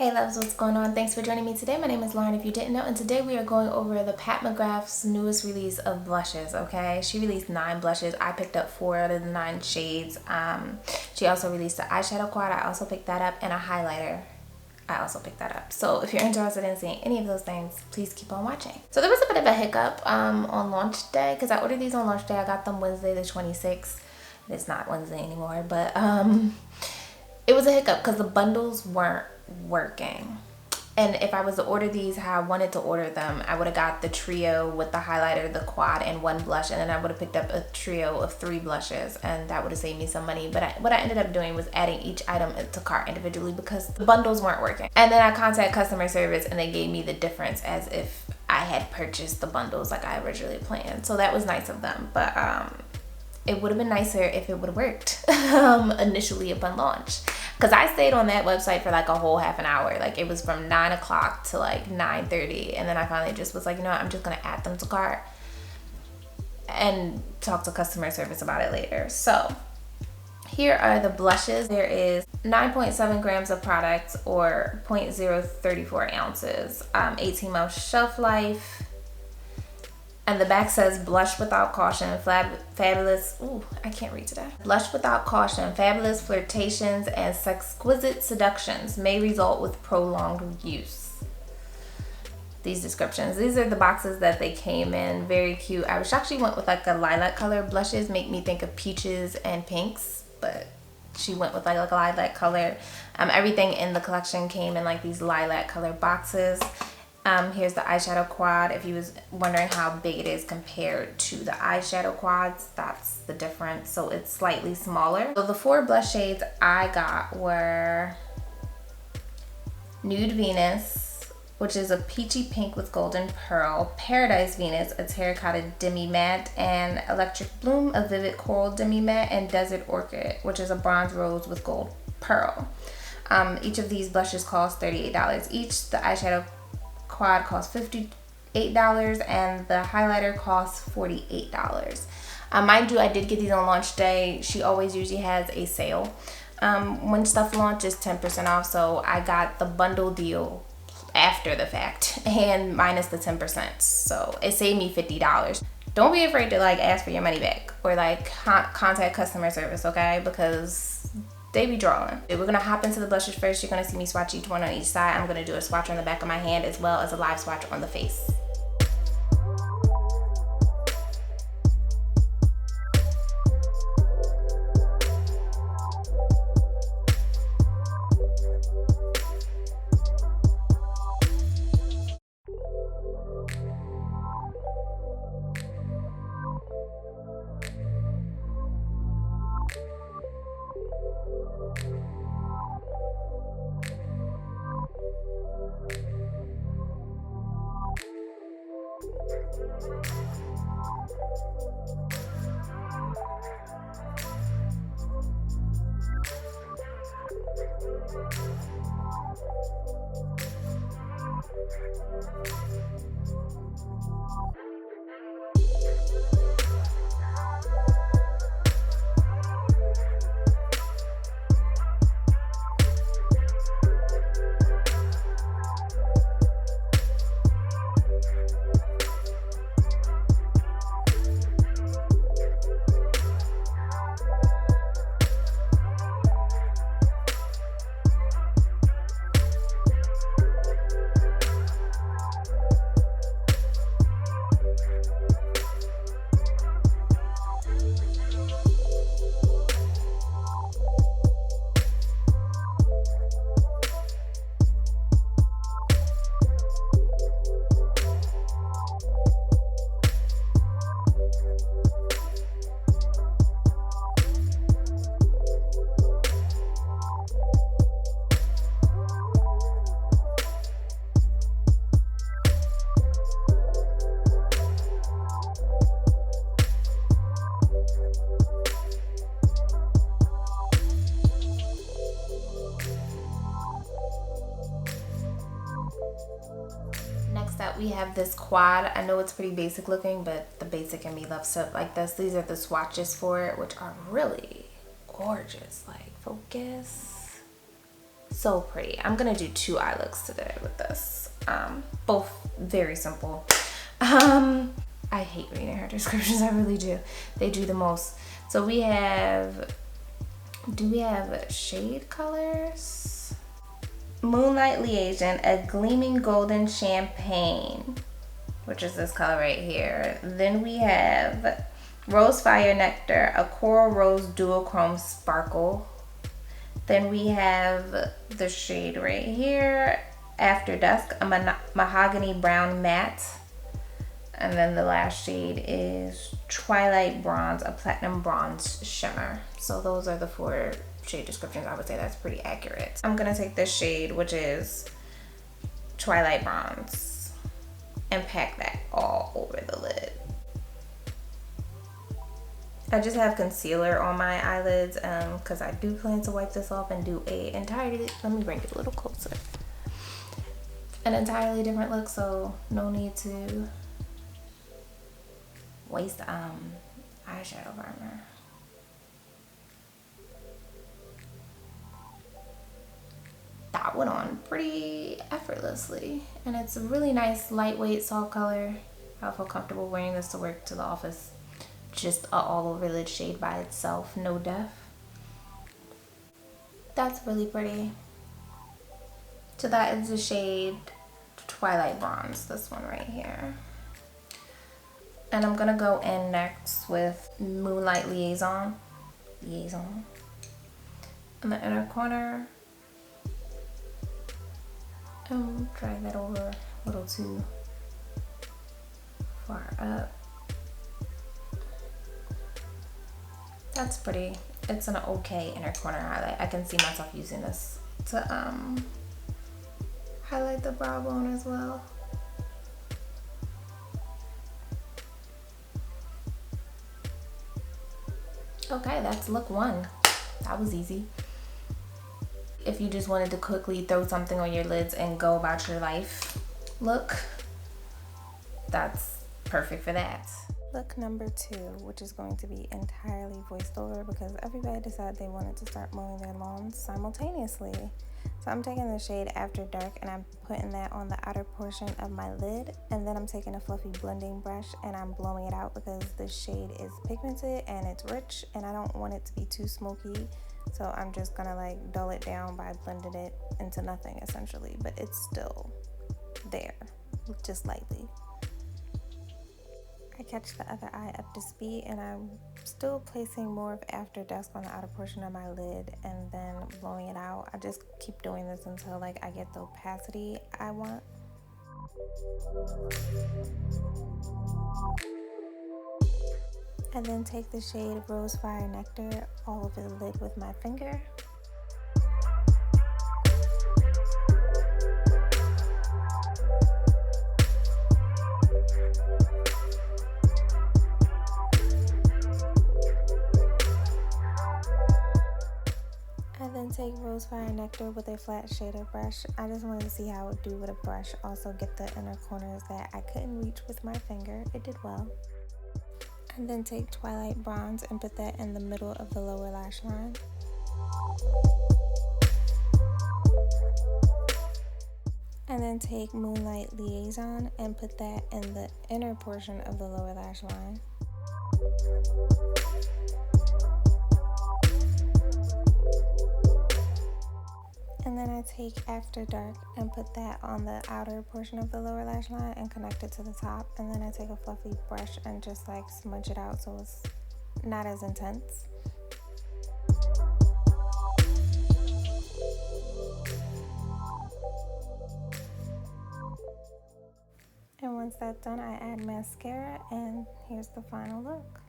Hey loves, what's going on? Thanks for joining me today. My name is Lauren, if you didn't know, and today we are going over the Pat McGrath's newest release of blushes, okay? She released 9 blushes. I picked up 4 out of the 9 shades. She also released the eyeshadow quad. I also picked that up, and a highlighter. I also picked that up. So if you're interested in seeing any of those things, please keep on watching. So there was a bit of a hiccup on launch day, because I ordered these on launch day. I got them Wednesday the 26th. It's not Wednesday anymore, but it was a hiccup because the bundles weren't working. And if I was to order these how I wanted to order them, I would have got the trio with the highlighter, the quad, and 1 blush, and then I would have picked up a trio of 3 blushes, and that would have saved me some money. But what I ended up doing was adding each item into cart individually because the bundles weren't working. And then I contacted customer service, and they gave me the difference as if I had purchased the bundles like I originally planned. So that was nice of them. But it would have been nicer if it would have worked initially upon launch. Because I stayed on that website for like a whole half an hour. Like it was from 9 o'clock to like 9:30. And then I finally just was like, you know what, I'm just going to add them to cart and talk to customer service about it later. So here are the blushes. There is 9.7 grams of product, or 0.034 ounces, 18-month shelf life. And the back says, blush without caution, fabulous, ooh, I can't read today. Blush without caution, fabulous flirtations and exquisite seductions may result with prolonged use. These descriptions, these are the boxes that they came in, very cute. I actually went with like a lilac color. Blushes make me think of peaches and pinks, but she went with like a lilac color. Everything in the collection came in like these lilac color boxes. Here's the eyeshadow quad. If you was wondering how big it is compared to the eyeshadow quads, that's the difference. So it's slightly smaller. So the 4 blush shades I got were Nude Venus, which is a peachy pink with golden pearl, Paradise Venus, a terracotta demi matte, and Electric Bloom, a vivid coral demi matte, and Desert Orchid, which is a bronze rose with gold pearl. Each of these blushes cost $38 each. The eyeshadow quad costs $58 and the highlighter costs $48. Mind you, I did get these on launch day. She always usually has a sale when stuff launches, 10% off. So I got the bundle deal after the fact and minus the 10%, so it saved me $50. Don't be afraid to like ask for your money back or like contact customer service, okay? Because they be drawing. We're gonna hop into the blushes first. You're gonna see me swatch each one on each side. I'm gonna do a swatch on the back of my hand as well as a live swatch on the face. Next up we have this quad. I know it's pretty basic looking, but the basic in me loves stuff like this. These are the swatches for it, which are really gorgeous. Like, focus. So pretty. I'm gonna do 2 eye looks today with this. Both very simple. I hate reading her descriptions, I really do. They do the most. So we have, do we have shade colors? Moonlight Liaison, a gleaming golden champagne, which is this color right here. Then we have Rose Fire Nectar, a coral rose duochrome sparkle. Then we have the shade right here, After Dusk, a mahogany brown matte. And then the last shade is Twilight Bronze, a platinum bronze shimmer. So those are the 4 shade descriptions. I would say that's pretty accurate. I'm gonna take this shade, which is Twilight Bronze, and pack that all over the lid. I just have concealer on my eyelids because I do plan to wipe this off and do a entirely, let me bring it a little closer, an entirely different look, so no need to waste eyeshadow primer. That went on pretty effortlessly, and it's a really nice lightweight soft color. I feel comfortable wearing this to work, to the office. Just a all over lid shade by itself, no def. That's really pretty. So that is the shade Twilight Bronze, this one right here. And I'm gonna go in next with Moonlight Liaison in the inner corner. And drag that over a little too far up. That's pretty. It's an okay inner corner highlight. I can see myself using this to highlight the brow bone as well. Okay, that's look 1. That was easy. If you just wanted to quickly throw something on your lids and go about your life look, that's perfect for that. Look number 2, which is going to be entirely voiced over because everybody decided they wanted to start mowing their lawns simultaneously. So I'm taking the shade After Dark and I'm putting that on the outer portion of my lid, and then I'm taking a fluffy blending brush and I'm blowing it out because this shade is pigmented and it's rich and I don't want it to be too smoky. So I'm just gonna like dull it down by blending it into nothing essentially, but it's still there, just lightly. I catch the other eye up to speed and I'm still placing more of After Dusk on the outer portion of my lid and then blowing it out. I just keep doing this until like I get the opacity I want. And then take the shade Rose Fire Nectar all over the lid with my finger. Take Rose Fire Nectar with a flat shader brush. I just wanted to see how it would do with a brush. Also get the inner corners that I couldn't reach with my finger. It did well. And then take Twilight Bronze and put that in the middle of the lower lash line. And then take Moonlight Liaison and put that in the inner portion of the lower lash line. And then I take After Dark and put that on the outer portion of the lower lash line and connect it to the top. And then I take a fluffy brush and just like smudge it out so it's not as intense. And once that's done, I add mascara and here's the final look.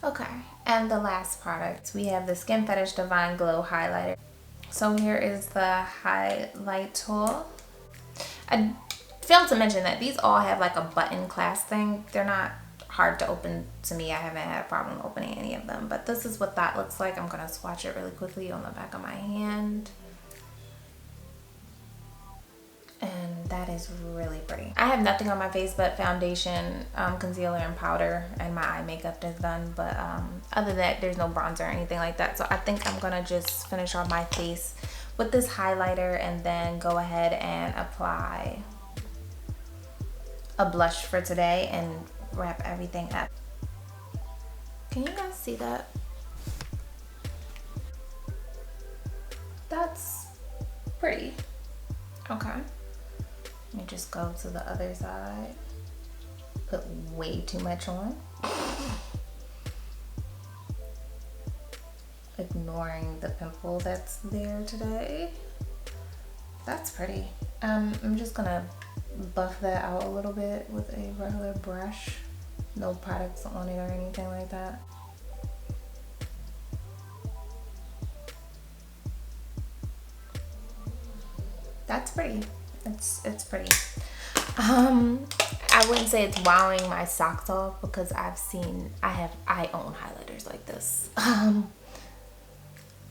Okay, and the last product, we have the Skin Fetish Divine Glow Highlighter. So here is the highlight tool. I failed to mention that these all have like a button clasp thing. They're not hard to open to me. I haven't had a problem opening any of them, but this is what that looks like. I'm gonna swatch it really quickly on the back of my hand. And that is really pretty. I have nothing on my face but foundation, concealer, and powder, and my eye makeup is done. But other than that, there's no bronzer or anything like that. So I think I'm gonna just finish off my face with this highlighter and then go ahead and apply a blush for today and wrap everything up. Can you guys see that? That's pretty. Okay. Let me just go to the other side. Put way too much on. Ignoring the pimple that's there today. That's pretty. I'm just gonna buff that out a little bit with a regular brush. No products on it or anything like that. That's pretty. It's pretty. I wouldn't say it's wowing my socks off because I own highlighters like this.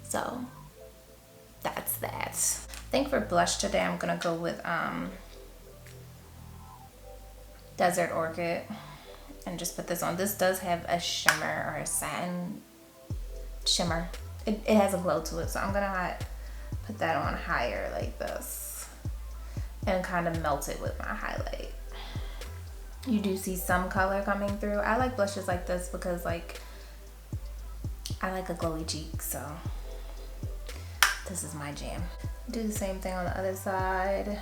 So that's that. I think for blush today I'm gonna go with Desert Orchid and just put this on. This does have a shimmer or a satin shimmer. It has a glow to it, so I'm gonna put that on higher like this and kind of melt it with my highlight. You do see some color coming through. I like blushes like this because like I like a glowy cheek, so this is my jam. Do the same thing on the other side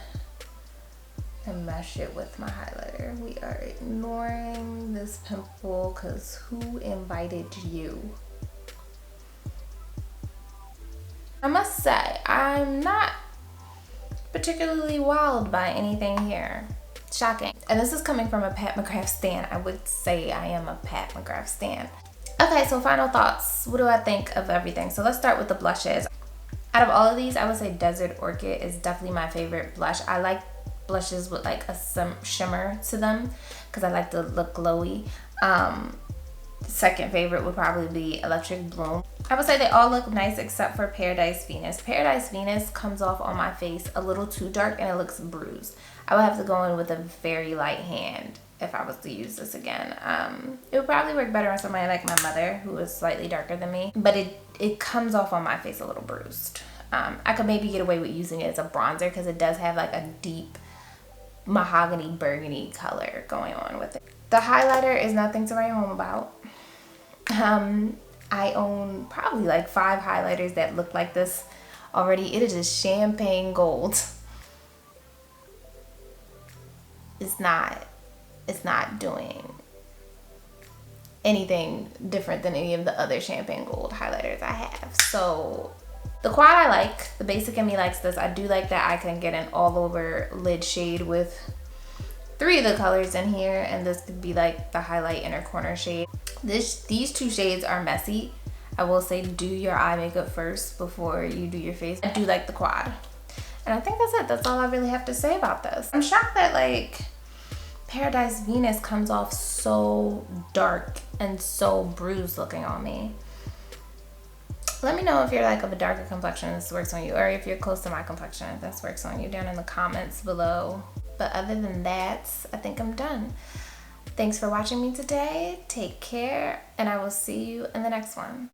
and mesh it with my highlighter. We are ignoring this pimple because who invited you? I must say, I'm not particularly wowed by anything here. Shocking. And this is coming from a Pat McGrath stan. I would say I am a Pat McGrath stan. Okay, so final thoughts. What do I think of everything? So let's start with the blushes. Out of all of these, I would say Desert Orchid is definitely my favorite blush. I like blushes with like some shimmer to them because I like to look glowy. Second favorite would probably be Electric Bloom. I would say they all look nice except for Paradise Venus. Paradise Venus comes off on my face a little too dark and it looks bruised. I would have to go in with a very light hand if I was to use this again. It would probably work better on somebody like my mother who is slightly darker than me, but it comes off on my face a little bruised. I could maybe get away with using it as a bronzer because it does have like a deep mahogany burgundy color going on with it. The highlighter is nothing to write home about. I own probably like 5 highlighters that look like this already. It is just champagne gold. It's not doing anything different than any of the other champagne gold highlighters I have. So the quad I like, the basic in me likes this. I do like that I can get an all over lid shade with 3 of the colors in here, and this could be like the highlight inner corner shade. These 2 shades are messy. I will say do your eye makeup first before you do your face. I do like the quad. And I think that's it. That's all I really have to say about this. I'm shocked that like Paradise Venus comes off so dark and so bruised looking on me. Let me know if you're like of a darker complexion and this works on you, or if you're close to my complexion if this works on you down in the comments below. But other than that, I think I'm done. Thanks for watching me today. Take care, and I will see you in the next one.